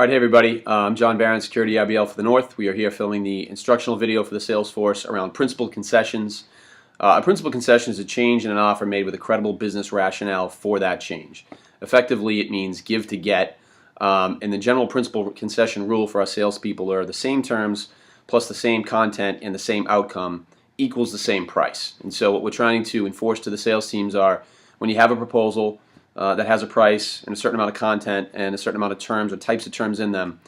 All right, hey everybody, I'm John Barron, Security IBL for the North. We are here filming the instructional video for the sales force around principal concessions. A principal concession is a change in an offer made with a credible business rationale for that change. Effectively, it means give to get, and the general principal concession rule for our salespeople are the same terms plus the same content and the same outcome equals the same price. And so what we're trying to enforce to the sales teams are when you have a proposal that has a price and a certain amount of content and a certain amount of terms or types of terms in them,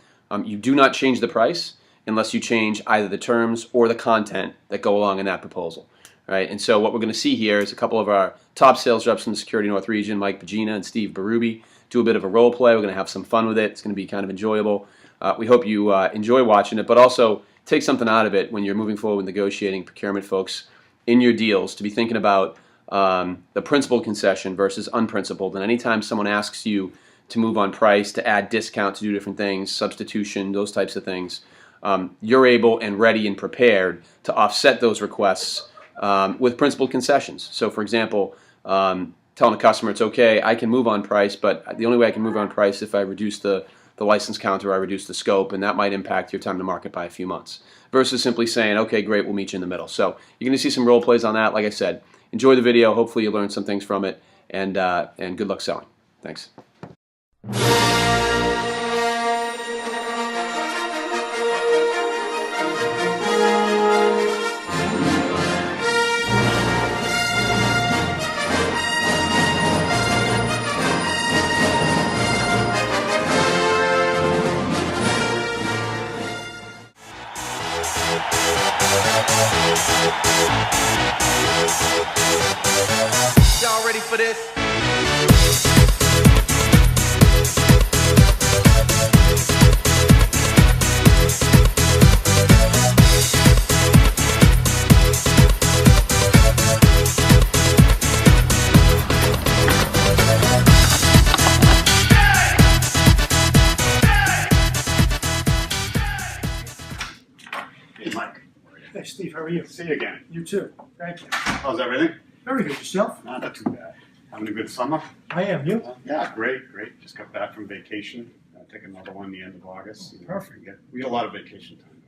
you do not change the price unless you change either the terms or the content that go along in that proposal. Right? And so what we're going to see here is a couple of our top sales reps from the Security North region, Mike Pagina and Steve Berube, do a bit of a role play. We're going to have some fun with it. It's going to be kind of enjoyable. We hope you enjoy watching it, but also take something out of it when you're moving forward with negotiating procurement folks in your deals to be thinking about the principal concession versus unprincipled. And anytime someone asks you to move on price, to add discount, to do different things, substitution, those types of things, you're able and ready and prepared to offset those requests with principal concessions. So for example, telling a customer it's okay, I can move on price, but the only way I can move on price is if I reduce the license count or I reduce the scope, and that might impact your time to market by a few months. Versus simply saying, okay, great, we'll meet you in the middle. So you're going to see some role plays on that. Like I said, enjoy the video. Hopefully you learn some things from it, and good luck selling. Thanks. Y'all ready for this? Hey, Mike. Hey, Steve, how are you? See you again. You too. Thank you. How's everything? Very good. Yourself? Not too bad. Having a good summer? I am. You? Yeah, great. Just got back from vacation. Take another one the end of August. Perfect. We get a lot of vacation time.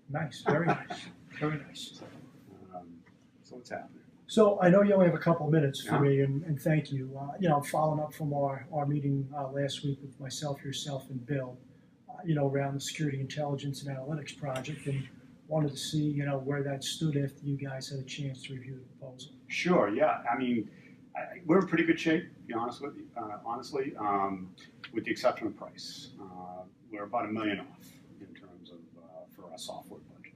Nice. Very nice. Very nice. So what's happening? So I know you only have a couple of minutes for Yeah. me, and thank you. Following up from our meeting last week with myself, yourself, and Bill, around the Security Intelligence and Analytics project, and wanted to see, where that stood after you guys had a chance to review the proposal. Sure, yeah. I mean, we're in pretty good shape, to be honest with you, honestly, with the exception of price. We're about $1 million off in terms of for our software budget.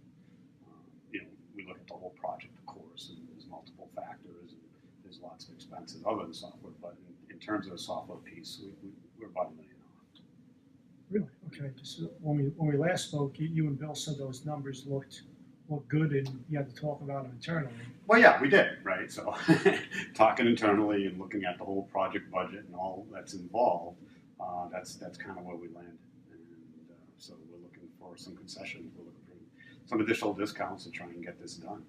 We look at the whole project, of course, and there's multiple factors, and there's lots of expenses other than software, but in terms of the software piece, we're about $1 million off. Really? Okay. Just when we last spoke, you and Bill said those numbers looked good, and you had to talk about them internally. Well, yeah, we did, right? So talking internally and looking at the whole project budget and all that's involved, that's kind of where we landed. And so we're looking for some concessions. We're looking for some additional discounts to try and get this done.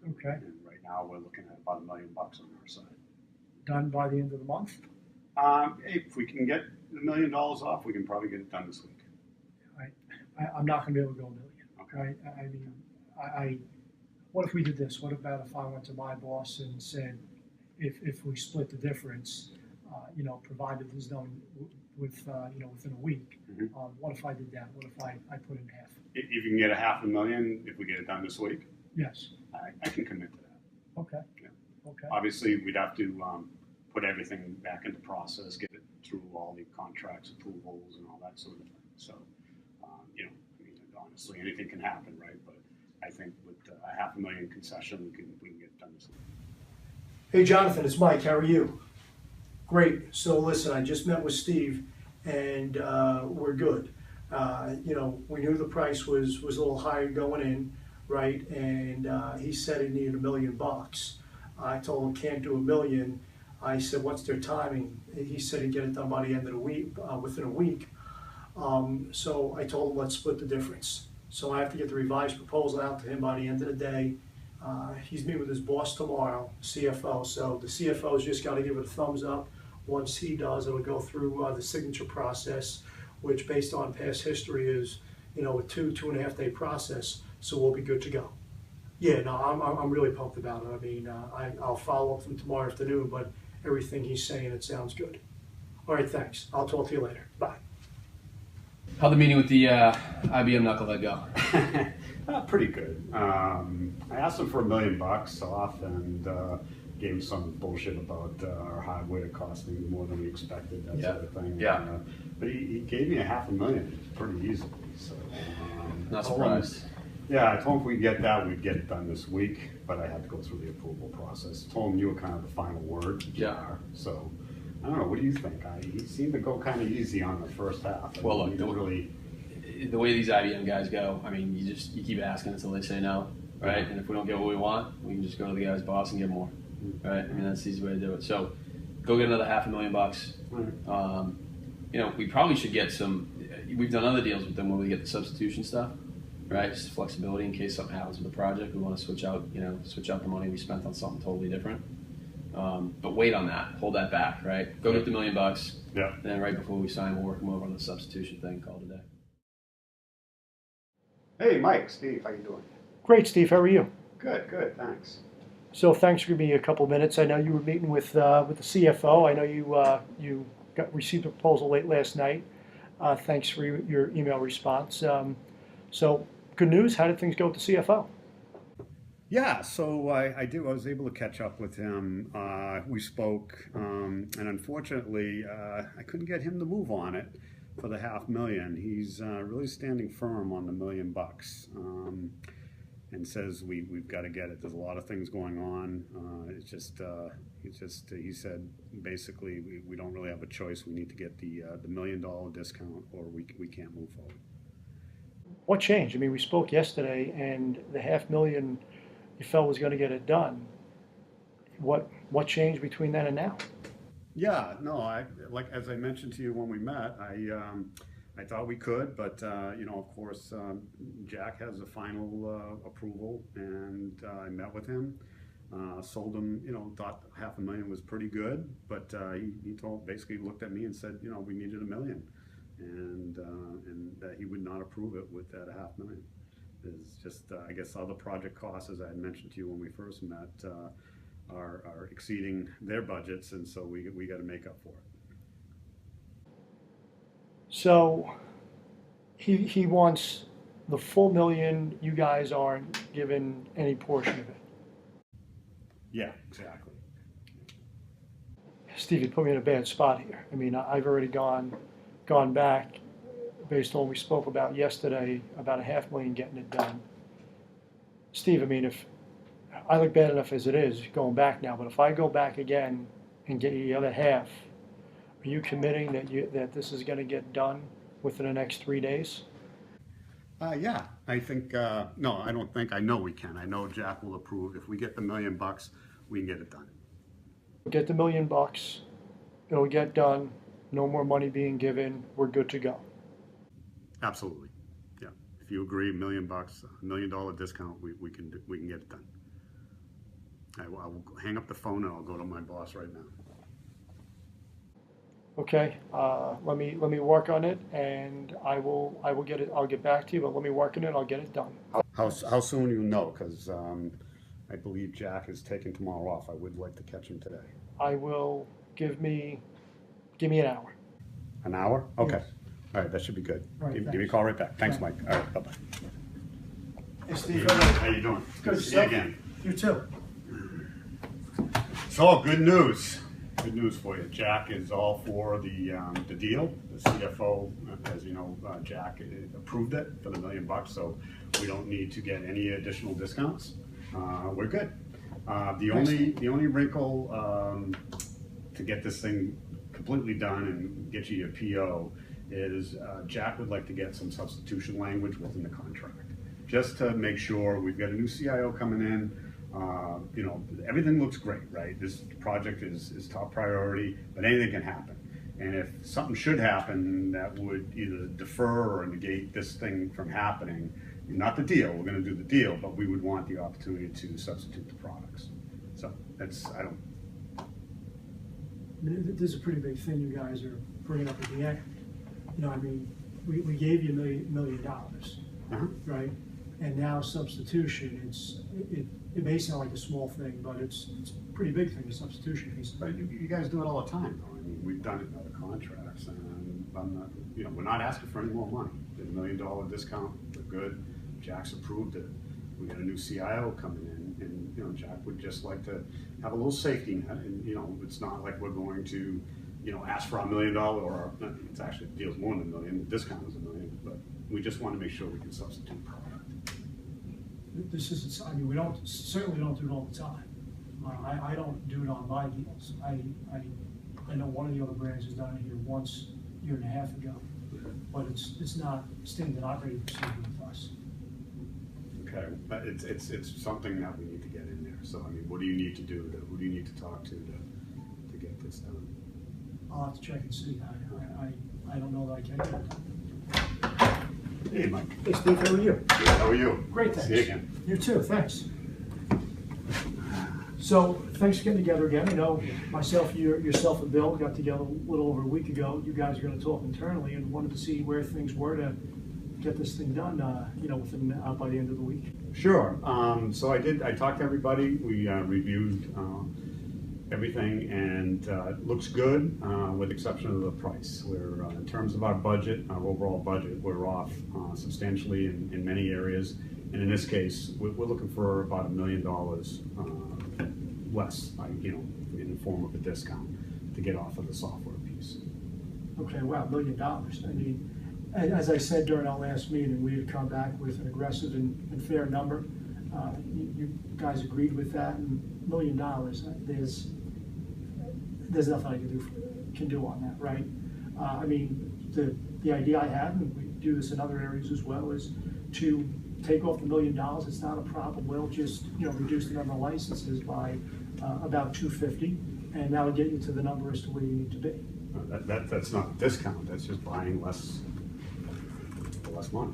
Okay. And right now we're looking at about $1 million on our side. Done by the end of the month? If we can get $1 million off, we can probably get it done this week. I'm not going to be able to go $1 million. Okay. I mean, what if we did this? What about if I went to my boss and said, if we split the difference, provided it's done within a week, Mm-hmm. what if I did that? What if I put in half? If you can get $500,000, if we get it done this week, Yes. I can commit to that. Okay. Yeah. Okay. Obviously, we'd have to put everything back into process, get it through all the contracts, approvals, and all that sort of thing. So, honestly, anything can happen, right? But I think with a $500,000 concession, we can get it done this week. Hey, Jonathan, it's Mike. How are you? Great. So listen, I just met with Steve, and we're good. We knew the price was a little higher going in, right? And he said he needed $1 million. I told him can't do $1 million. I said, what's their timing? He said he'd get it done by the end of the week, within a week. So I told him let's split the difference. So I have to get the revised proposal out to him by the end of the day. He's meeting with his boss tomorrow, CFO. So the CFO's just got to give it a thumbs up. Once he does, it'll go through the signature process. which based on past history is, you know, a 2.5 day process, so we'll be good to go. Yeah, no, I'm really pumped about it. I mean, I'll follow up with him tomorrow afternoon, but everything he's saying, it sounds good. All right, thanks. I'll talk to you later. Bye. How'd the meeting with the IBM knucklehead go? Pretty good. I asked him for $1 million off and gave him some bullshit about our hardware costing more than we expected, that sort of thing. Yeah. But he gave me $500,000 pretty easily. So, Not I told him- surprised. Yeah, I told him if we get that, we'd get it done this week, but I had to go through the approval process. I told him you were kind of the final word. Yeah. So, I don't know, what do you think? He seemed to go kind of easy on the first half. Well, look, he didn't really. The way these IBM guys go, I mean, you keep asking until they say no, right? And if we don't get what we want, we can just go to the guy's boss and get more, right? I mean, that's the easy way to do it. So, go get another $500,000. You know, we probably should get some. We've done other deals with them where we get the substitution stuff, right? Just flexibility in case something happens with the project. We want to switch out the money we spent on something totally different. But wait on that. Hold that back, right? Go get the $1 million. Yeah. Then right before we sign, we'll work them over on the substitution thing. Call it a day. Hey, Mike, Steve, how you doing? Great, Steve. How are you? Good, thanks. So thanks for giving me a couple minutes. I know you were meeting with the CFO. I know you received a proposal late last night. Thanks for your email response. So good news. How did things go with the CFO? Yeah, so I was able to catch up with him. We spoke, and unfortunately, I couldn't get him to move on it for the $500,000. He's really standing firm on the $1 million, and says we've got to get it. There's a lot of things going on. He said basically we don't really have a choice. We need to get the $1 million discount, or we can't move forward. What changed? I mean, we spoke yesterday, and the $500,000 you felt was going to get it done. What changed between then and now? Yeah, no, like as I mentioned to you when we met, I thought we could, but of course, Jack has the final approval, and I met with him, sold him, thought $500,000 was pretty good, but he basically looked at me and said, we needed $1 million, and that he would not approve it with that $500,000. There's just, I guess, other project costs, as I had mentioned to you when we first met, are exceeding their budgets, and so we got to make up for it. So he wants the full $1 million. You guys aren't given any portion of it. Yeah, exactly. Steve, you put me in a bad spot here. I mean, I've already gone back based on what we spoke about yesterday about $500,000 getting it done. Steve, I mean, if I look bad enough as it is going back now, but if I go back again and get you the other half, are you committing that this is going to get done within the next 3 days? Yeah, I think, no, I don't think, I know we can. I know Jack will approve. If we get the $1 million, we can get it done. Get the $1 million, it'll get done, no more money being given, we're good to go. Absolutely. Yeah. If you agree, $1 million, $1 million discount, we can get it done. I will hang up the phone and I'll go to my boss right now. Okay, let me work on it, and I will get it. I'll get back to you, but let me work on it. I'll get it done. How soon you know? Because I believe Jack is taking tomorrow off. I would like to catch him today. I will give me an hour. An hour? Okay. Yes. All right, that should be good. All right, Give me a thanks. call right back. Thanks, Mike. All right, bye-bye. Hey, Steve. How you doing? Good See you stuff. again. You too. So, good news. Good news for you. Jack is all for the deal. The CFO, as you know, Jack approved it for the $1 million, so we don't need to get any additional discounts. We're good. The only wrinkle to get this thing completely done and get you your PO is Jack would like to get some substitution language within the contract, just to make sure. We've got a new CIO coming in. Everything looks great, right? This project is top priority, but anything can happen. And if something should happen that would either defer or negate this thing from happening, not the deal, we're going to do the deal, but we would want the opportunity to substitute the products. So this is a pretty big thing you guys are bringing up at the end. I mean, we gave you $1 million, Uh-huh. right? And now substitution, it may sound like a small thing, but it's a pretty big thing, the substitution piece. But you guys do it all the time, though. I mean, we've done it in other contracts, and I'm not, we're not asking for any more money. The $1 million discount, we're good. Jack's approved it. We got a new CIO coming in, and Jack would just like to have a little safety net, and it's not like we're going to, ask for $1 million, or it's actually deals more than $1 million. The discount is $1 million, but we just want to make sure we can substitute product. This isn't, I mean, we certainly don't do it all the time. I don't do it on my deals. I know one of the other brands has done it here once, a year and a half ago, but it's not standard operating procedure with us. Okay, but it's something that we need to get in there. So I mean, what do you need to do? Who do you need to talk to get this done? I'll have to check and see. I don't know that I can get it done. Hey, Mike. Hey, Steve, how are you? Good. How are you? Great, thanks. See you again. You too, thanks. So, thanks for getting together again. I know myself, yourself and Bill got together a little over a week ago. You guys are gonna talk internally and wanted to see where things were to get this thing done, within, by the end of the week. Sure. So I talked to everybody. We reviewed everything, and it looks good, with the exception of the price. We're in terms of our budget, our overall budget, we're off substantially in many areas. And in this case, we're looking for about $1 million less, in the form of a discount to get off of the software piece. Okay, wow, $1 million. I mean, as I said during our last meeting, we had come back with an aggressive and fair number. You guys agreed with that, and $1 million, there's nothing I can do on that, right? I mean, the idea I had, and we do this in other areas as well, is to take off the $1 million. It's not a problem. We'll just reduce the number of licenses by about 250, and that'll get you to the number as to where you need to be. That's not a discount. That's just buying less money.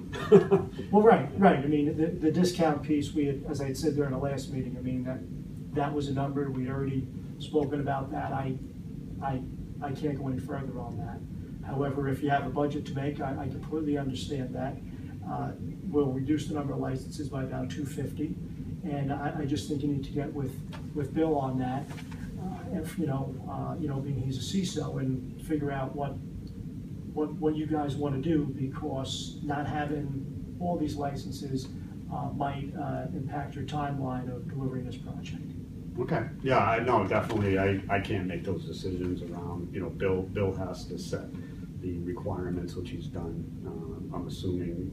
Well, right. I mean, the discount piece, we had, as I had said during the last meeting, I mean, that was a number. We'd already spoken about that. I can't go any further on that. However, if you have a budget to make, I completely understand that. We'll reduce the number of licenses by about 250, and I just think you need to get with Bill on that. If being he's a CISO, and figure out what you guys want to do, because not having all these licenses might impact your timeline of delivering this project. Okay. Yeah, I know, definitely. I can't make those decisions around, Bill has to set the requirements, which he's done. I'm assuming,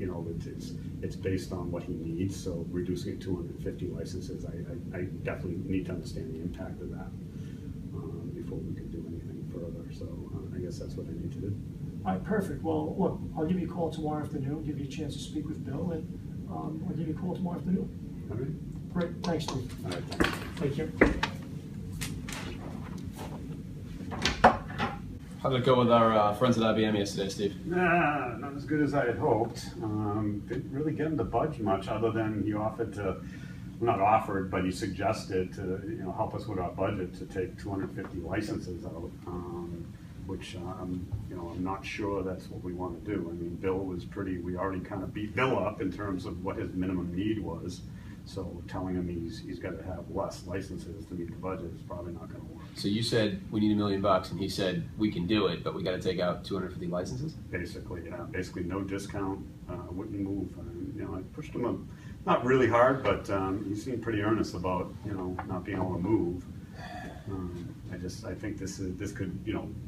it's based on what he needs, so reducing it to 250 licenses, I definitely need to understand the impact of that before we can do anything further. So I guess that's what I need to do. All right, perfect. Well, look, I'll give you a call tomorrow afternoon, give you a chance to speak with Bill, and I'll give you a call tomorrow afternoon. All right. Great, thanks, Steve. All right, thanks. Take care. How did it go with our friends at IBM yesterday, Steve? Nah, not as good as I had hoped. Didn't really get him to budge much, other than he offered to, well, not offered, but he suggested to help us with our budget to take 250 licenses out, which I'm not sure that's what we want to do. I mean, Bill was we already kind of beat Bill up in terms of what his minimum need was. So telling him he's got to have less licenses to meet the budget is probably not going to work. So you said we need $1 million, and he said we can do it, but we got to take out 250 licenses. Basically, yeah. Basically, no discount. Wouldn't move. I pushed him not really hard, but he seemed pretty earnest about not being able to move. I think this could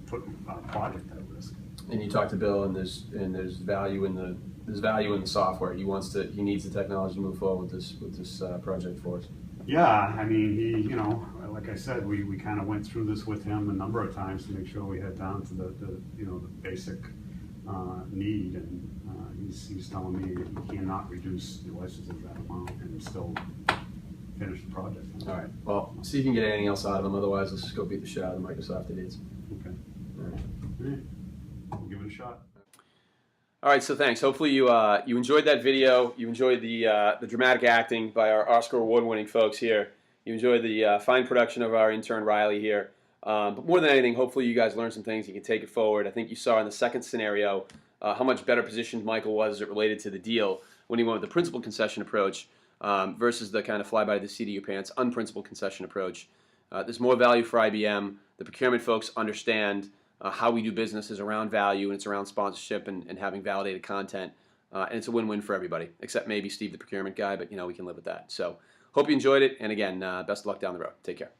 put our project at risk. And you talked to Bill, and there's value in the software. He needs the technology to move forward with this project for us. Yeah, I mean, he, like I said, we kind of went through this with him a number of times to make sure we had down to the basic need, and he's telling me he cannot reduce the licenses that amount and still finish the project. All right. Well, see if you can get anything else out of them. Otherwise, let's just go beat the shit out of the Microsoft idiots. Okay. All right. All right. We'll give it a shot. All right, so thanks. Hopefully you enjoyed that video. You enjoyed the dramatic acting by our Oscar award-winning folks here. You enjoyed the fine production of our intern Riley here. But more than anything, hopefully you guys learned some things. You can take it forward. I think you saw in the second scenario how much better positioned Michael was as it related to the deal when he went with the principal concession approach versus the kind of fly by the seat of your pants unprincipled concession approach. There's more value for IBM. The procurement folks understand how we do business is around value, and it's around sponsorship and having validated content. And it's a win-win for everybody, except maybe Steve, the procurement guy, but we can live with that. So hope you enjoyed it. And again, best of luck down the road. Take care.